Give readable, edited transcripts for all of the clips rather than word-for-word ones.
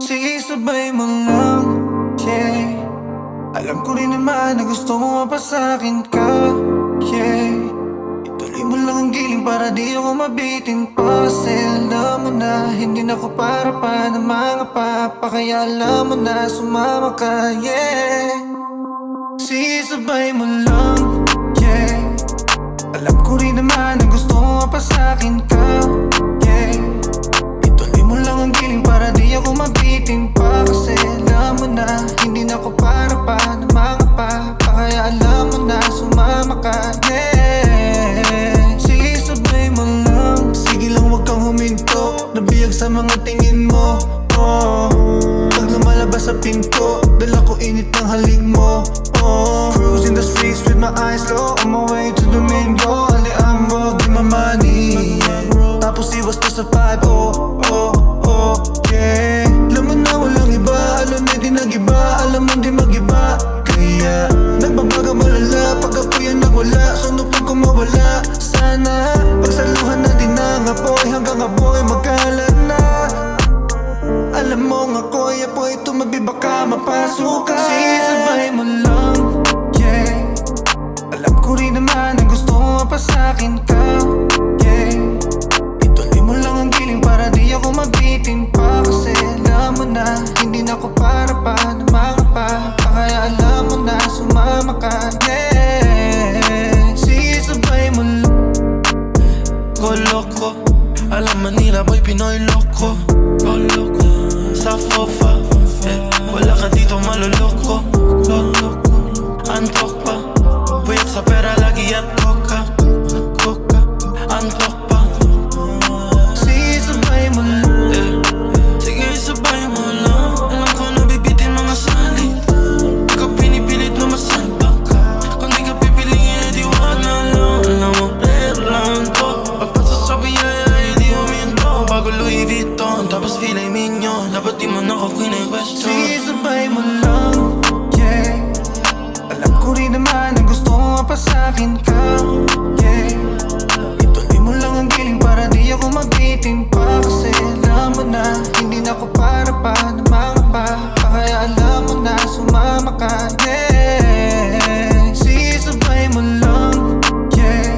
Sige, sabay mo lang, yeah. Alam ko rin naman na gusto mo mapasa'kin ka, yeah. Ituloy mo lang ang giling para di ako mabitin pa. Kasi alam mo na hindi na ako para pa ng mga papa. Kaya alam mo na sumama ka, yeah. Sige, sabay mo lang, yeah. Alam ko rin naman na gusto mo mapasa'kin ka, yeah. Ituloy mo lang ang giling para di ako mabitin pa. Kasi alam mo na hindi na ako para pa ng mga papa. Kaya alam mo na sumama ka, yeah. Sige, sabay mo lang. Sige lang, wag kang huminto. Nabiyag sa mga tingin mo, oh. Pag lumalabas sa pinto, dala ko init ng halik mo, oh. Cruising the streets with my eyes low, on my way to Domingo. Alejandro, give my money, tapos iwas pa sa 5, oh, oh, oh, yeah. Alam mo na walang iba, alam na di nag-iba, alam mo di mag-iba. Kaya nagbabaga malala, pag apoy ang nagwala, sunupin ko mawala. Sana pagsaluhan natin ang apoy, hanggang apoy magkalat na. Alam mo nga ako'y apoy, tumabi baka mapasok ka. Sige, sabay mo lang, yeah. Alam ko rin naman na gusto mo mapasa'kin ka, yeah. Ituloy mo lang ang giling para di ako mabitin pa. Kasi alam mo na hindi na ako para pa ng mga papa. Kaya alam mo na sumama ka, yeah. Sige, sabay mo lang. Go loco, alam Manila boy, Pinoy loko. Go loco, sa fofa, wala ka dito maloloko. Loloko, antok pa, puyat sa pera lagi at coca. Coca, antok pa. Sige, sabay mo lang. Sige, sabay mo lang. Alam ko nabibitin mga sali. Di ko pinipilit na masalpak ka. Kung di ka pipiliin, di wag na lang. Alam mo, lang to. Pagpasasabi ay di huminto. Bago Louis Vuitton, tapos filet mignon. Dapat di mo na ako kine-question. Sige, sabay mo lang, yeah. Alam ko rin naman na gusto mo mapasa'kin ka, yeah. Ituloy mo lang ang giling para di ako mabitin pa. Kasi alam mo na hindi na ako para pa ng mga papa. Kaya alam mo na sumama ka, yeah. Sige, sabay mo lang, yeah.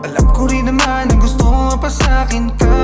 Alam ko rin naman na gusto mo mapasa'kin ka,